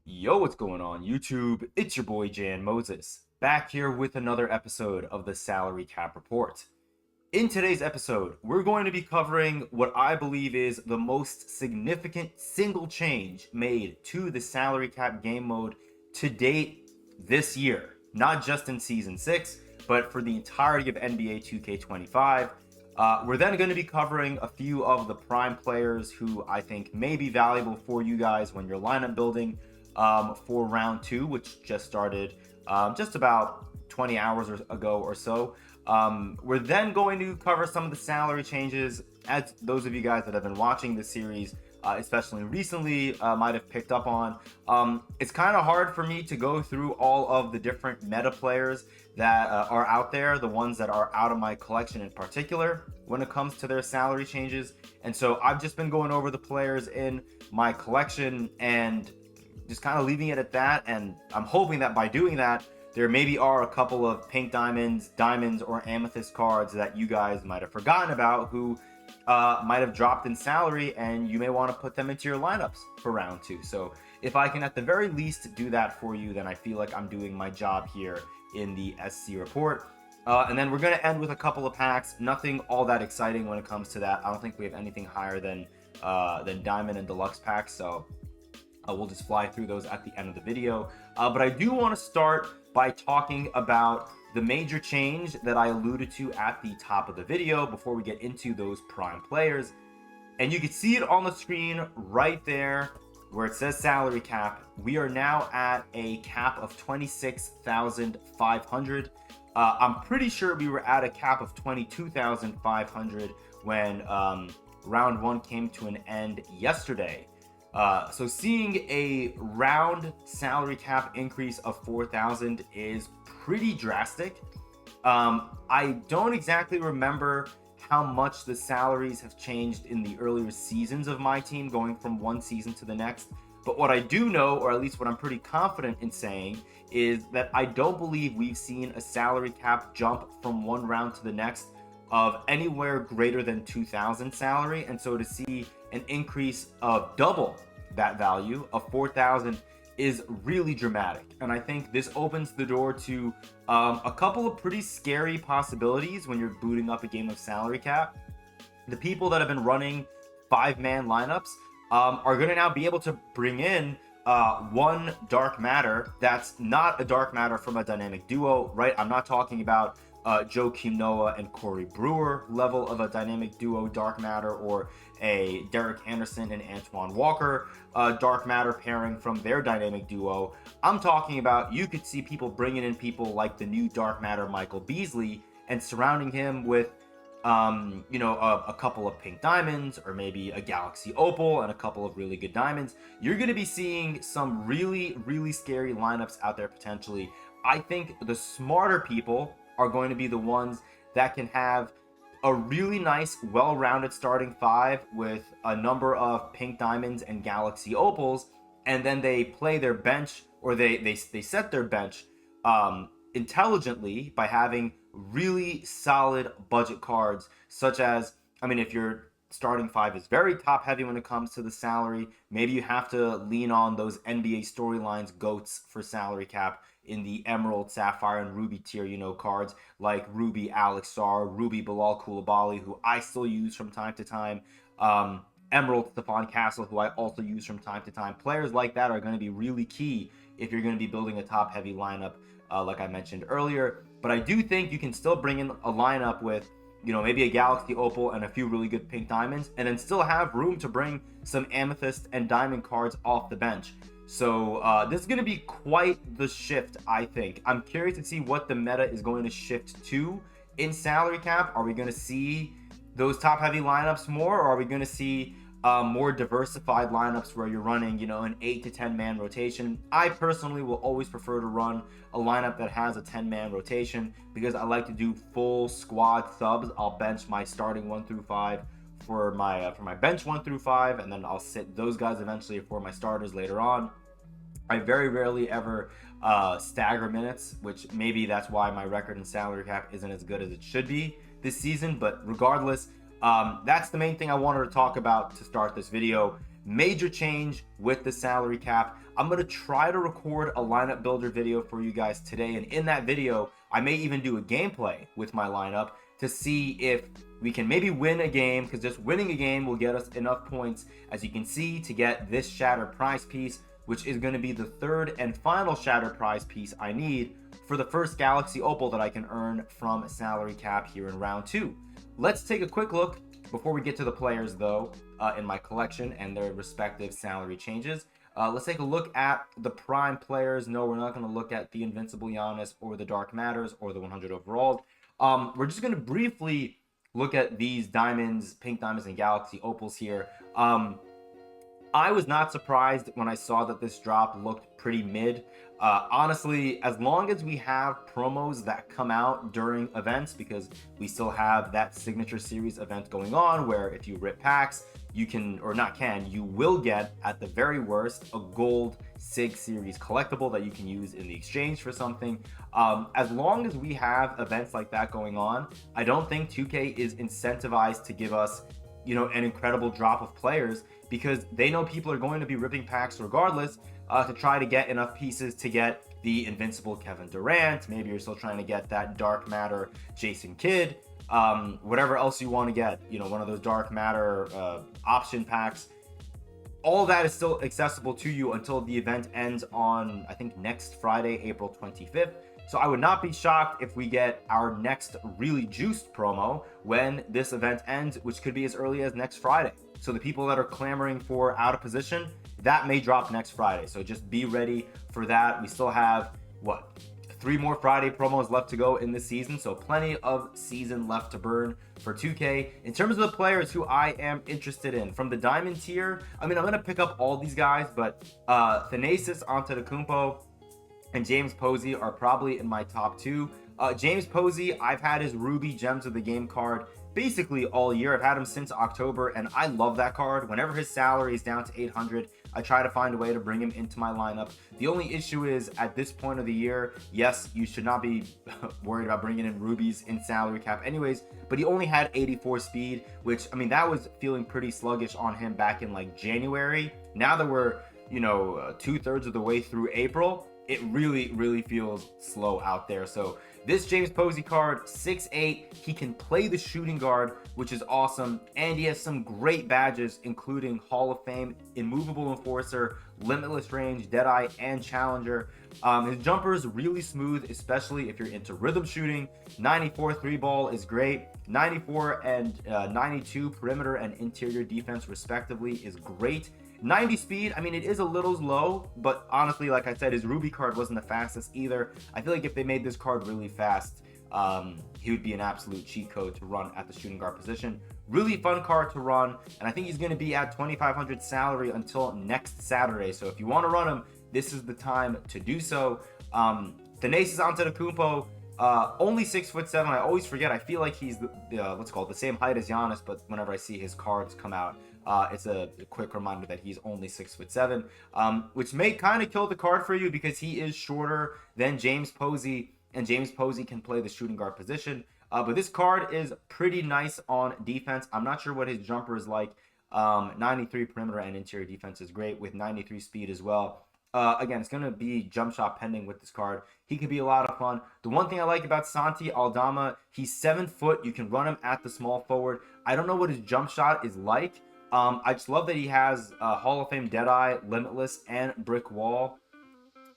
Yo, what's going on YouTube? It's your boy Jan Moses, back here with another episode of the Salary Cap Report. In today's episode, we're going to be covering what I believe is the most significant single change made to the salary cap game mode to date this year. Not just in Season 6, but for the entirety of NBA 2K25. We're then going to be covering a few of the prime players who I think may be valuable for you guys when you're lineup building for round 2, which just started just about 20 hours ago or so. We're then going to cover some of the salary changes, as those of you guys that have been watching the series, especially recently, might have picked up on. It's kind of hard for me to go through all of the different meta players that are out there, the ones that are out of my collection in particular, when it comes to their salary changes. And so I've just been going over the players in my collection and just kind of leaving it at that. And I'm hoping that by doing that, there maybe are a couple of pink diamonds, or amethyst cards that you guys might have forgotten about who might have dropped in salary, and you may want to put them into your lineups for round 2. So if I can at the very least do that for you, then I feel like I'm doing my job here in the SC report. And then we're going to end with a couple of packs. Nothing all that exciting when it comes to that. I don't think we have anything higher than diamond and deluxe packs. So we'll just fly through those at the end of the video. But I do want to start by talking about the major change that I alluded to at the top of the video before we get into those prime players. And you can see it on the screen right there where it says salary cap. We are now at a cap of 26,500. I'm pretty sure we were at a cap of 22,500 when round 1 came to an end yesterday. So seeing a round salary cap increase of 4,000 is pretty drastic. I don't exactly remember how much the salaries have changed in the earlier seasons of MyTeam, going from one season to the next. But what I do know, or at least what I'm pretty confident in saying, is that I don't believe we've seen a salary cap jump from one round to the next of anywhere greater than 2,000 salary. And so to see an increase of double that value of 4,000 is really dramatic. And I think this opens the door to a couple of pretty scary possibilities when you're booting up a game of salary cap. The people that have been running 5-man lineups are going to now be able to bring in one dark matter that's not a dark matter from a dynamic duo, right? I'm not talking about Joakim Noah and Corey Brewer level of a dynamic duo dark matter, or a Derek Anderson and Antoine Walker dark matter pairing from their dynamic duo. I'm talking about, you could see people bringing in people like the new dark matter Michael Beasley and surrounding him with a couple of pink diamonds, or maybe a galaxy opal and a couple of really good diamonds. You're going to be seeing some really, really scary lineups out there potentially. I think the smarter people are going to be the ones that can have a really nice, well-rounded starting 5 with a number of pink diamonds and galaxy opals, and then they play their bench, or they set their bench intelligently by having really solid budget cards, such as, I mean, if your starting 5 is very top heavy when it comes to the salary, maybe you have to lean on those NBA storylines goats for salary cap in the Emerald, Sapphire, and Ruby tier, cards like Ruby Alex Sarr, Ruby Bilal Coulibaly, who I still use from time to time, Emerald Stephon Castle, who I also use from time to time. Players like that are going to be really key if you're going to be building a top-heavy lineup, like I mentioned earlier. But I do think you can still bring in a lineup with, maybe a Galaxy Opal and a few really good pink diamonds, and then still have room to bring some amethyst and diamond cards off the bench. So this is going to be quite the shift, I think. I'm curious to see what the meta is going to shift to in salary cap. Are we going to see those top-heavy lineups more, or are we going to see more diversified lineups where you're running, an 8 to 10-man rotation? I personally will always prefer to run a lineup that has a 10-man rotation, because I like to do full squad subs. I'll bench my starting 1 through 5 for my bench 1 through 5, and then I'll sit those guys eventually for my starters later on. I very rarely ever stagger minutes, which maybe that's why my record in salary cap isn't as good as it should be this season. But regardless, that's the main thing I wanted to talk about to start this video. major change with the salary cap. I'm going to try to record a lineup builder video for you guys today, and in that video I may even do a gameplay with my lineup to see if we can maybe win a game, because just winning a game will get us enough points, as you can see, to get this Shattered prize piece, which is going to be the third and final Shattered prize piece I need for the first Galaxy Opal that I can earn from salary cap here in round 2. Let's take a quick look before we get to the players, though, in my collection and their respective salary changes. Let's take a look at the prime players. No, we're not going to look at the Invincible Giannis or the Dark Matters or the 100 overalls. We're just going to briefly look at these diamonds, pink diamonds, and Galaxy Opals here. I was not surprised when I saw that this drop looked pretty mid. Honestly, as long as we have promos that come out during events, because we still have that Signature Series event going on, where if you rip packs, you can, or not can, you will get, at the very worst, a gold Sig Series collectible that you can use in the exchange for something. As long as we have events like that going on, I don't think 2K is incentivized to give us, you know, an incredible drop of players, because they know people are going to be ripping packs regardless, to try to get enough pieces to get the Invincible Kevin Durant. Maybe you're still trying to get that Dark Matter Jason Kidd, whatever else you want to get, you know, one of those Dark Matter option packs. All that is still accessible to you until the event ends on, I think, next Friday, April 25th. So I would not be shocked if we get our next really juiced promo when this event ends, which could be as early as next Friday. So the people that are clamoring for out of position, that may drop next Friday. So just be ready for that. We still have, what, 3 more Friday promos left to go in this season, so plenty of season left to burn for 2K. In terms of the players who I am interested in, from the Diamond tier, I mean, I'm going to pick up all these guys, but Thanasis Antetokounmpo and James Posey are probably in my top 2. James Posey, I've had his Ruby Gems of the Game card basically all year. I've had him since October, and I love that card. Whenever his salary is down to 800, I try to find a way to bring him into my lineup. The only issue is, at this point of the year, yes, you should not be worried about bringing in rubies in salary cap anyways, but he only had 84 speed, which, I mean, that was feeling pretty sluggish on him back in like January. Now that we're, you know, 2/3 of the way through April, it really feels slow out there. So this James Posey card, 6'8", he can play the shooting guard, which is awesome, and he has some great badges, including Hall of Fame, Immovable Enforcer, Limitless Range, Deadeye, and Challenger. His jumper is really smooth, especially if you're into rhythm shooting. 94 3-ball is great. 94 and 92 perimeter and interior defense, respectively, is great. 90 speed, I mean, it is a little low, but honestly, like I said, his Ruby card wasn't the fastest either. I feel like if they made this card really fast, he would be an absolute cheat code to run at the shooting guard position. Really fun card to run, and I think he's going to be at 2,500 salary until next Saturday. So if you want to run him, this is the time to do so. Thanasis Antetokounmpo, only 6'7". I always forget. I feel like he's the same height as Giannis, but whenever I see his cards come out, it's a quick reminder that he's only 6'7", which may kind of kill the card for you because he is shorter than James Posey, and James Posey can play the shooting guard position. But this card is pretty nice on defense. I'm not sure what his jumper is like. 93 perimeter and interior defense is great, with 93 speed as well. Again, it's going to be jump shot pending with this card. He could be a lot of fun. The one thing I like about Santi Aldama, he's 7 foot. You can run him at the small forward. I don't know what his jump shot is like. I just love that he has Hall of Fame Deadeye, Limitless, and Brick Wall.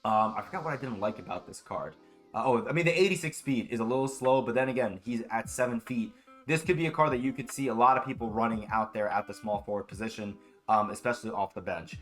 I forgot what I didn't like about this card. I mean, the 86 speed is a little slow, but then again, he's at 7 feet. This could be a card that you could see a lot of people running out there at the small forward position, especially off the bench.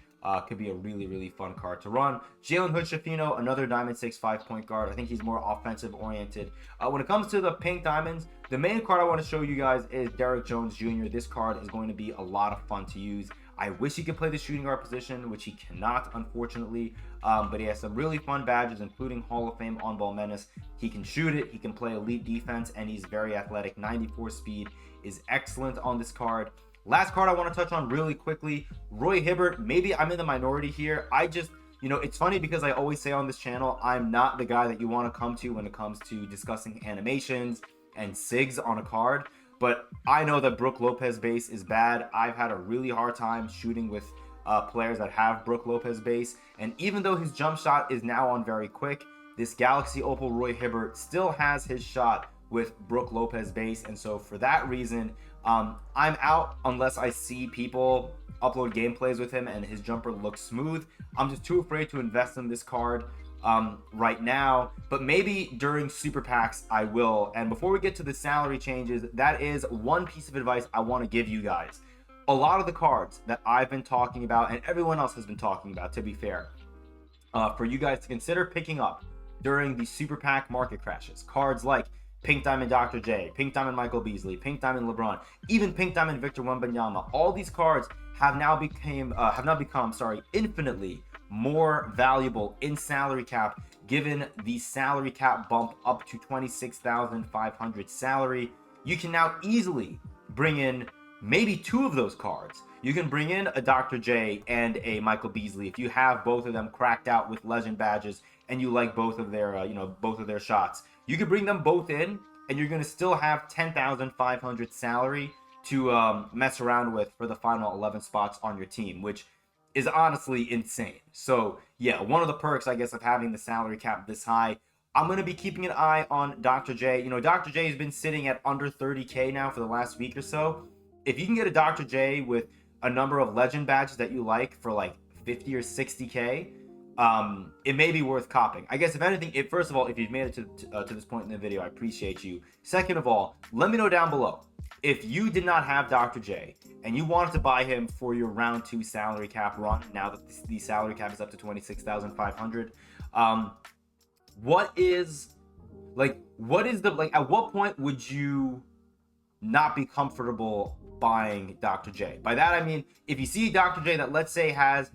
Could be a really fun card to run. Jalen Hood-Schifino, another Diamond 6'5" point guard. I think he's more offensive oriented. When it comes to the pink diamonds, the main card I want to show you guys is Derrick Jones Jr. This card is going to be a lot of fun to use. I wish he could play the shooting guard position, which he cannot, unfortunately. But he has some really fun badges, including Hall of Fame on-ball menace. He can shoot it, he can play elite defense, and he's very athletic. 94 speed is excellent on this card. Last card I want to touch on really quickly, Roy Hibbert. Maybe I'm in the minority here. It's funny because I always say on this channel, I'm not the guy that you want to come to when it comes to discussing animations and SIGs on a card. But I know that Brook Lopez base is bad. I've had a really hard time shooting with players that have Brook Lopez base. And even though his jump shot is now on very quick, this Galaxy Opal Roy Hibbert still has his shot with Brook Lopez base. And so for that reason, I'm out unless I see people upload gameplays with him and his jumper looks smooth. I'm just too afraid to invest in this card right now, but maybe during super packs I will. And before we get to the salary changes, that is one piece of advice I want to give you guys. A lot of the cards that I've been talking about, and everyone else has been talking about, to be fair, for you guys to consider picking up during the super pack market crashes, cards like Pink Diamond Dr. J, Pink Diamond Michael Beasley, Pink Diamond LeBron, even Pink Diamond Victor Wembanyama. All these cards have now become infinitely more valuable in salary cap, given the salary cap bump up to 26,500 salary. You can now easily bring in maybe two of those cards. You can bring in a Dr. J and a Michael Beasley if you have both of them cracked out with legend badges and you like both of their both of their shots. You could bring them both in and you're going to still have 10,500 salary to mess around with for the final 11 spots on your team, which is honestly insane. So yeah, one of the perks, I guess, of having the salary cap this high. I'm going to be keeping an eye on Dr. J. Dr. J has been sitting at under 30K now for the last week or so. If you can get a Dr. J with a number of legend badges that you like for like 50 or 60K, it may be worth copping. I guess if anything, first of all, if you've made it to this point in the video, I appreciate you. Second of all, let me know down below. If you did not have Dr. J and you wanted to buy him for your round 2 salary cap run, now that the salary cap is up to 26,500, at what point would you not be comfortable buying Dr. J? By that I mean, if you see Dr. J that, let's say, has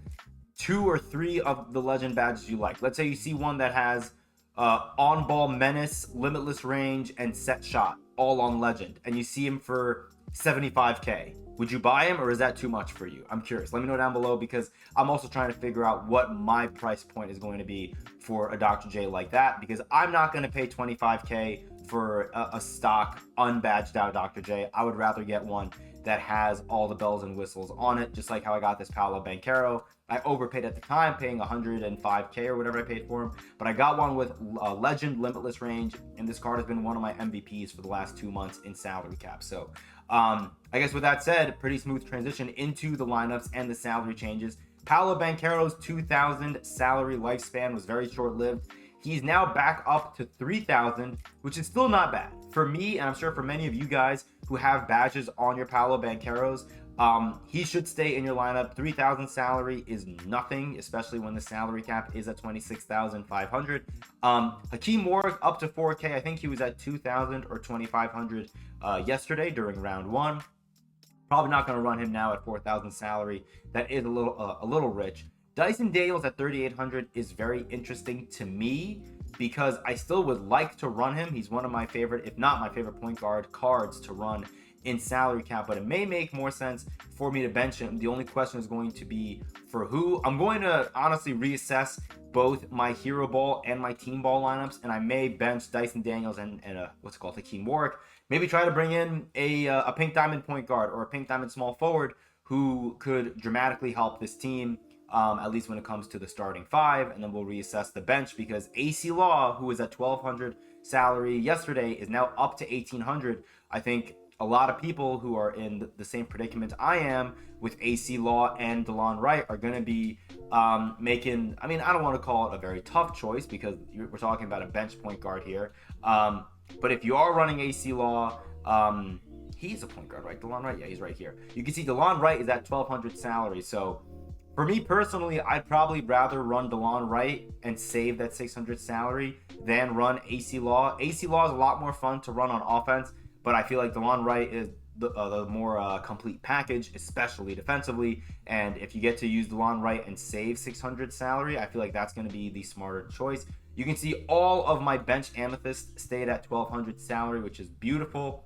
2 or 3 of the legend badges you like. Let's say you see one that has on-ball menace, limitless range, and set shot, all on legend, and you see him for 75K. Would you buy him, or is that too much for you? I'm curious. Let me know down below, because I'm also trying to figure out what my price point is going to be for a Dr. J like that, because I'm not going to pay 25K for a stock unbadged out Dr. J. I would rather get one that has all the bells and whistles on it, just like how I got this Paolo Banchero. I overpaid at the time, paying 105K or whatever I paid for him, but I got one with legend limitless range, and this card has been one of my MVPs for the last 2 months in salary cap. So I guess with that said, pretty smooth transition into the lineups and the salary changes. Paolo Banchero's 2,000 salary lifespan was very short-lived. He's now back up to 3,000, which is still not bad. For me, and I'm sure for many of you guys who have badges on your Paolo Bancheros, he should stay in your lineup. 3,000 salary is nothing, especially when the salary cap is at 26,500. Hakeem Warwick up to 4K. I think he was at 2,000 or 2,500 yesterday during round 1. Probably not going to run him now at 4,000 salary. That is a little rich. Dyson Daniels at 3,800 is very interesting to me, because I still would like to run him. He's one of my favorite, if not my favorite point guard cards to run in salary cap, but it may make more sense for me to bench him. The only question is going to be for who. I'm going to honestly reassess both my hero ball and my team ball lineups, and I may bench Dyson Daniels and Hakeem Warwick. Maybe try to bring in a pink diamond point guard or a pink diamond small forward who could dramatically help this team, at least when it comes to the starting 5, and then we'll reassess the bench, because AC Law, who was at 1,200 salary yesterday, is now up to 1,800. I think a lot of people who are in the same predicament I am with AC Law and DeLon Wright are going to be making, I mean, I don't want to call it a very tough choice, because we're talking about a bench point guard here. But if you are running AC Law, he's a point guard, right? DeLon Wright, yeah, he's right here. You can see DeLon Wright is at 1,200 salary. So for me personally, I'd probably rather run DeLon Wright and save that 600 salary than run AC Law. AC Law is a lot more fun to run on offense, but I feel like DeLon Wright is the more complete package, especially defensively. And if you get to use DeLon Wright and save 600 salary, I feel like that's going to be the smarter choice. You can see all of my bench amethyst stayed at 1,200 salary, which is beautiful.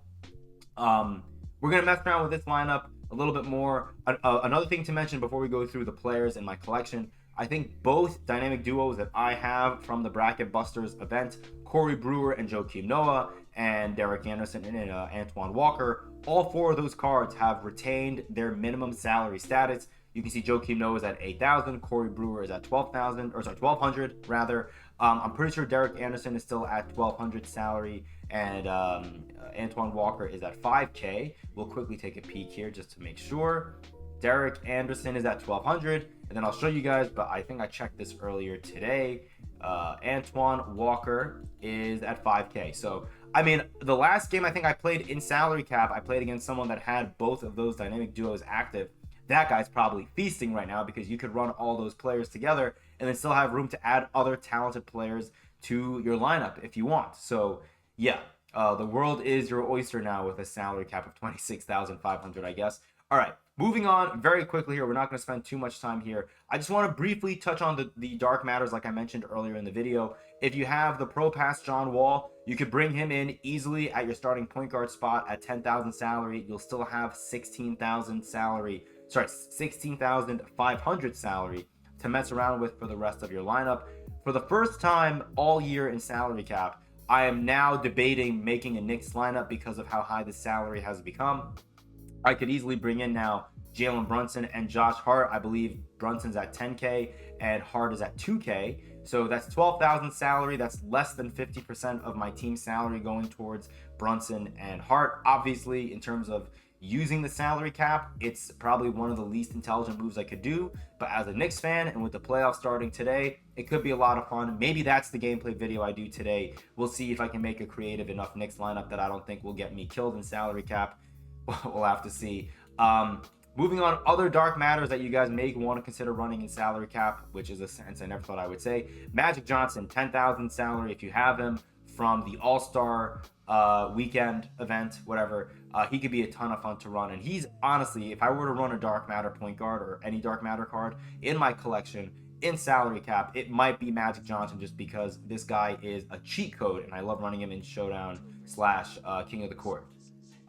We're going to mess around with this lineup a little bit more. Another thing to mention before we go through the players in my collection, I think both dynamic duos that I have from the Bracket Busters event, Corey Brewer and Joakim Noah, and Derek Anderson and Antoine Walker, all 4 of those cards have retained their minimum salary status. You can see Joakim Noah is at 8,000. Corey Brewer is at 12,000, or sorry, 1,200 rather. I'm pretty sure Derek Anderson is still at 1,200 salary, and Antoine Walker is at 5K. We'll quickly take a peek here just to make sure. Derek Anderson is at 1,200, and then I'll show you guys, but I think I checked this earlier today. Antoine Walker is at 5K. So, I mean, the last game I think I played in salary cap, I played against someone that had both of those dynamic duos active. That guy's probably feasting right now because you could run all those players together and then still have room to add other talented players to your lineup if you want. So, yeah, the world is your oyster now with a salary cap of 26,500, I guess. All right, moving on very quickly here. We're not going to spend too much time here. I just want to briefly touch on the dark matters like I mentioned earlier in the video. If you have the Pro Pass John Wall, you could bring him in easily at your starting point guard spot at 10,000 salary. You'll still have 16,000 salary. Sorry, 16,500 salary to mess around with for the rest of your lineup. For the first time all year in salary cap, I am now debating making a Knicks lineup because of how high the salary has become. I could easily bring in now Jalen Brunson and Josh Hart. I believe Brunson's at 10K and Hart is at 2K. So that's 12,000 salary. That's less than 50% of my team salary going towards Brunson and Hart. Obviously, in terms of using the salary cap, it's probably one of the least intelligent moves I could do. But as a Knicks fan and with the playoffs starting today, it could be a lot of fun. Maybe that's the gameplay video I do today. We'll see if I can make a creative enough Knicks lineup that I don't think will get me killed in salary cap. We'll have to see. Moving on, other dark matters that you guys may want to consider running in salary cap, which is a sentence I never thought I would say. Magic Johnson, 10,000 salary if you have him from the All-Star weekend event, whatever. He could be a ton of fun to run. And he's honestly, if I were to run a dark matter point guard or any dark matter card in my collection in salary cap, it might be Magic Johnson just because this guy is a cheat code and I love running him in Showdown / King of the Court.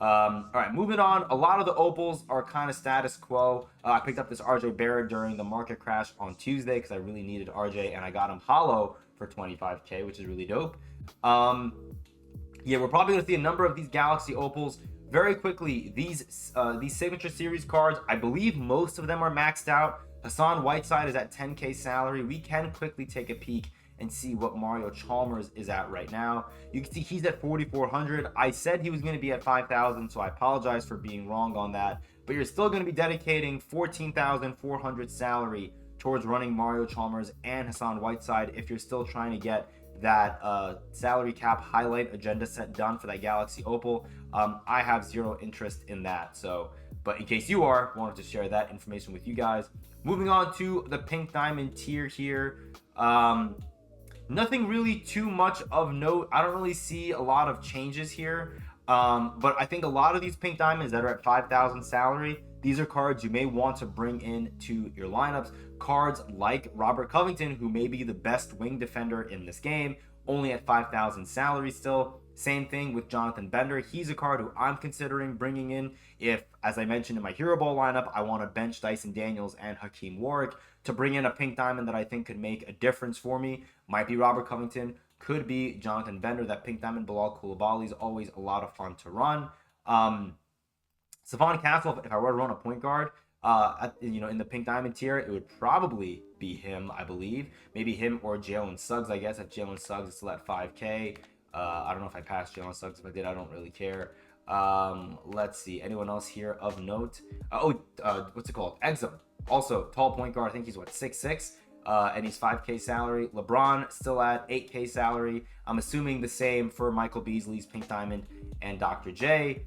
All right, moving on. A lot of the opals are kind of status quo. I picked up this RJ Barrett during the market crash on Tuesday because I really needed RJ, and I got him hollow for 25K, which is really dope. Yeah, we're probably going to see a number of these Galaxy opals very quickly. These Signature Series cards, I believe most of them are maxed out. Hassan Whiteside is at 10K salary. We can quickly take a peek and see what Mario Chalmers is at right now. You can see he's at 4,400. I said he was going to be at 5,000, so I apologize for being wrong on that. But you're still going to be dedicating 14,400 salary towards running Mario Chalmers and Hassan Whiteside if you're still trying to get that salary cap highlight agenda set done for that Galaxy Opal. I have zero interest in that. So, but in case you are, wanted to share that information with you guys. Moving on to the Pink Diamond tier here. Nothing really too much of note. I don't really see a lot of changes here. But I think a lot of these Pink Diamonds that are at 5,000 salary, these are cards you may want to bring into your lineups. Cards like Robert Covington, who may be the best wing defender in this game, only at 5,000 salary still. Same thing with Jonathan Bender. He's a card who I'm considering bringing in if, as I mentioned in my Hero Ball lineup, I want to bench Dyson Daniels and Hakeem Warwick to bring in a Pink Diamond that I think could make a difference for me. Might be Robert Covington, could be Jonathan Bender. That Pink Diamond Bilal Coulibaly is always a lot of fun to run. Stephon Castle, if I were to run a point guard, in the Pink Diamond tier, it would probably be him, I believe. Maybe him or Jalen Suggs, I guess, if Jalen Suggs is still at 5K. I don't know if I passed Jalen Suggs. If I did, I don't really care. Let's see. Anyone else here of note? What's it called? Exum. Also, tall point guard. I think he's, 6'6", and he's 5K salary. LeBron still at 8K salary. I'm assuming the same for Michael Beasley's Pink Diamond and Dr. J.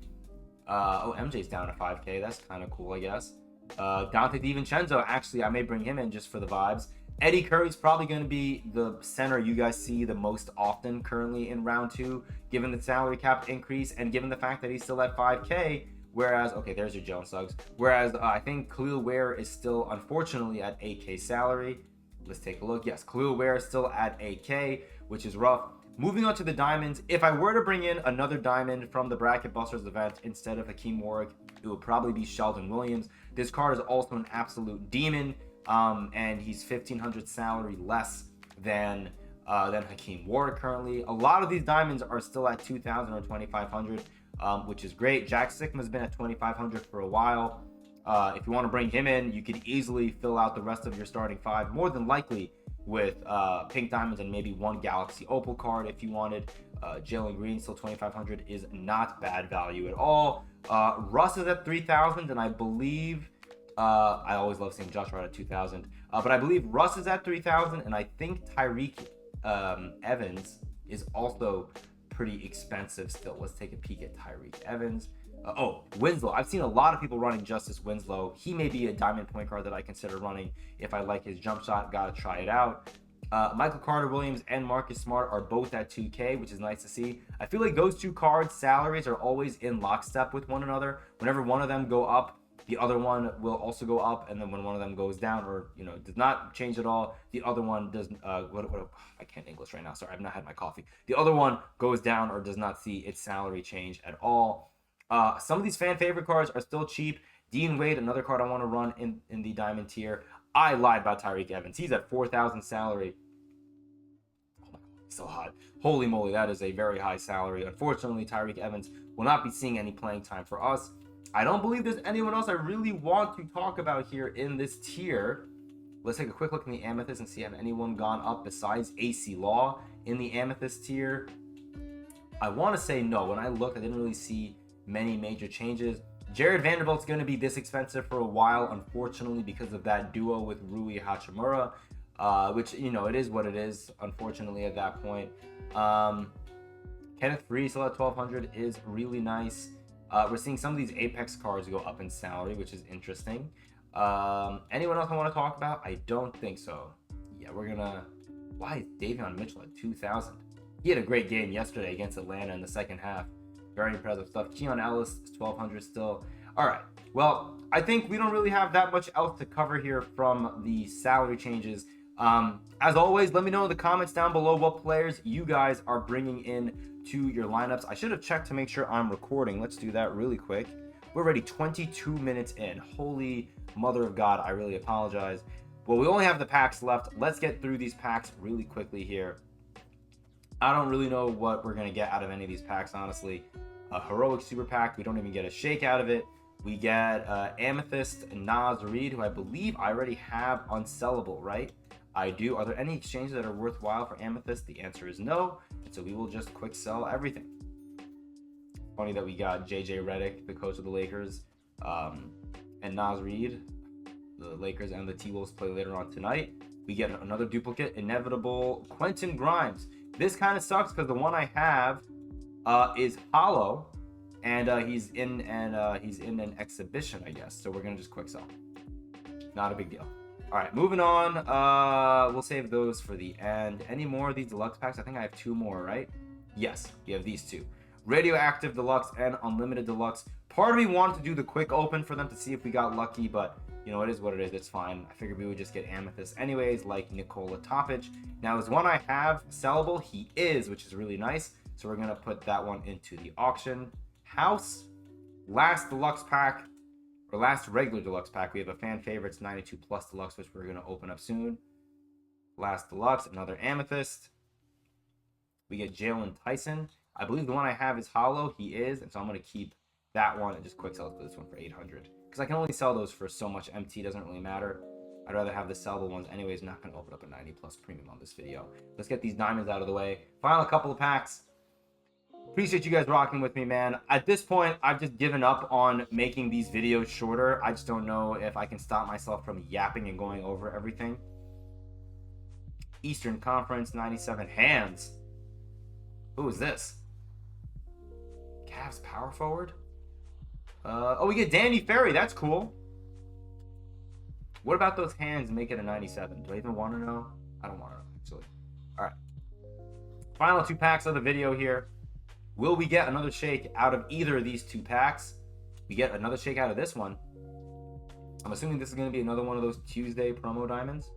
MJ's down to 5K. That's kind of cool, I guess. Dante DiVincenzo, actually, I may bring him in just for the vibes. Eddie Curry's probably going to be the center you guys see the most often currently in round 2, given the salary cap increase and given the fact that he's still at 5K. Whereas, okay, there's your Jalen Suggs. Whereas I think Khalil Ware is still, unfortunately, at 8K salary. Let's take a look. Yes, Khalil Ware is still at 8K, which is rough. Moving on to the diamonds, if I were to bring in another diamond from the Bracket Busters event instead of Hakeem Warwick, it would probably be Sheldon Williams. This card is also an absolute demon, and he's 1,500 salary less than Hakeem Warwick currently. A lot of these diamonds are still at 2,000 or 2,500, which is great. Jack Sigma's been at 2,500 for a while. If you want to bring him in, you could easily fill out the rest of your starting five, more than likely with pink diamonds and maybe one Galaxy Opal card if you wanted. Jalen Green, still 2,500, is not bad value at all. Russ is at 3,000, and I believe I always love seeing Josh Hart at 2,000. But I believe Russ is at 3,000, and I think Tyreek Evans is also pretty expensive still. Let's take a peek at Tyreek Evans. Winslow. I've seen a lot of people running Justice Winslow. He may be a diamond point guard that I consider running if I like his jump shot. Gotta try it out. Michael Carter-Williams and Marcus Smart are both at 2K, which is nice to see. I feel like those two cards' salaries are always in lockstep with one another. Whenever one of them go up, the other one will also go up, and then when one of them goes down or does not change at all, the other one does. I can't English right now. Sorry, I've not had my coffee. The other one goes down or does not see its salary change at all. Some of these fan favorite cards are still cheap. Dean Wade, another card I want to run in the diamond tier. I lied about Tyreek Evans. He's at 4,000 salary. Oh my God, so hot. Holy moly, that is a very high salary. Unfortunately, Tyreek Evans will not be seeing any playing time for us. I don't believe there's anyone else I really want to talk about here in this tier. Let's take a quick look in the Amethyst and see if anyone gone up besides AC Law in the Amethyst tier. I want to say no. When I looked, I didn't really see many major changes. Jared Vanderbilt's going to be this expensive for a while, unfortunately, because of that duo with Rui Hachimura, which, it is what it is, unfortunately, at that point. Kenneth Free, still at 1,200, is really nice. We're seeing some of these Apex cards go up in salary, which is interesting. Anyone else I want to talk about? I don't think so. Yeah, why is Davion Mitchell at 2,000? He had a great game yesterday against Atlanta in the second half. Very impressive stuff. Keon Ellis is 1,200 still. All right. Well, I think we don't really have that much else to cover here from the salary changes. As always, let me know in the comments down below what players you guys are bringing in to your lineups. I should have checked to make sure I'm recording. Let's do that really quick. We're already 22 minutes in. Holy mother of God, I really apologize. Well, we only have the packs left. Let's get through these packs really quickly here. I don't really know what we're going to get out of any of these packs, honestly. A Heroic Super Pack, we don't even get a shake out of it. We get Amethyst Nas Reed, who I believe I already have unsellable, right? I do. Are there any exchanges that are worthwhile for Amethyst? The answer is no. And so we will just quick sell everything. Funny that we got JJ Redick, the coach of the Lakers, and Nas Reed. The Lakers and the T-Wolves play later on tonight. We get another duplicate, Inevitable Quentin Grimes. This kind of sucks because the one I have is hollow, and he's in an exhibition, I guess. So we're gonna just quick sell. Not a big deal. All right, moving on. We'll save those for the end. Any more of these deluxe packs? I think I have two more, right? Yes, we have these two. Radioactive Deluxe and Unlimited Deluxe. Part of me wanted to do the quick open for them to see if we got lucky, but it is what it is. It's fine. I figured we would just get Amethyst anyways, like Nikola Topic. Now, is one I have sellable? He is, which is really nice. So we're going to put that one into the auction house. Last deluxe pack, or last regular deluxe pack, we have a fan favorites 92 plus deluxe, which we're going to open up soon. Last deluxe, another Amethyst. We get Jalen Tyson. I believe the one I have is hollow. He is, and so I'm going to keep that one and just quick sell this one for 800. Because I can only sell those for so much. MT doesn't really matter. I'd rather have the sellable ones anyways. I'm not going to open up a 90 plus premium on this video. Let's get these diamonds out of the way. Final couple of packs. Appreciate you guys rocking with me, man. At this point, I've just given up on making these videos shorter. I just don't know if I can stop myself from yapping and going over everything. Eastern Conference, 97 hands. Who is this? Cavs power forward? We get Danny Ferry. That's cool. What about those hands make it a 97? Do I even want to know? I don't want to know, actually. All right. Final two packs of the video here. Will we get another shake out of either of these two packs? We get another shake out of this one. I'm assuming this is going to be another one of those Tuesday promo diamonds.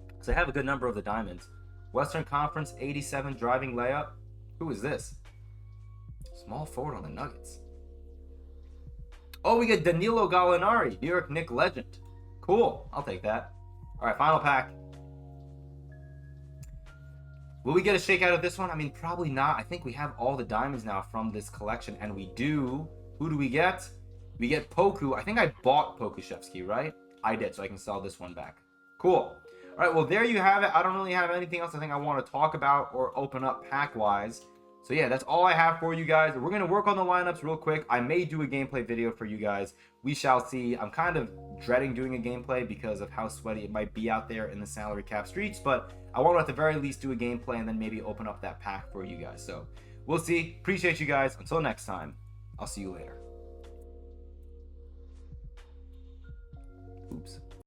Because I have a good number of the diamonds. Western Conference, 87 driving layup. Who is this? Small forward on the Nuggets. Oh, we get Danilo Gallinari, New York Knicks legend. Cool. I'll take that. All right, final pack. Will we get a shake out of this one? I mean, probably not. I think we have all the diamonds now from this collection, and we do. Who do we get? We get Poku. I think I bought Pokushevsky, right? I did, so I can sell this one back. Cool. All right, well, there you have it. I don't really have anything else I think I want to talk about or open up pack-wise. So yeah, that's all I have for you guys. We're going to work on the lineups real quick. I may do a gameplay video for you guys. We shall see. I'm kind of dreading doing a gameplay because of how sweaty it might be out there in the salary cap streets, but I want to at the very least do a gameplay and then maybe open up that pack for you guys. So we'll see. Appreciate you guys. Until next time, I'll see you later. Oops.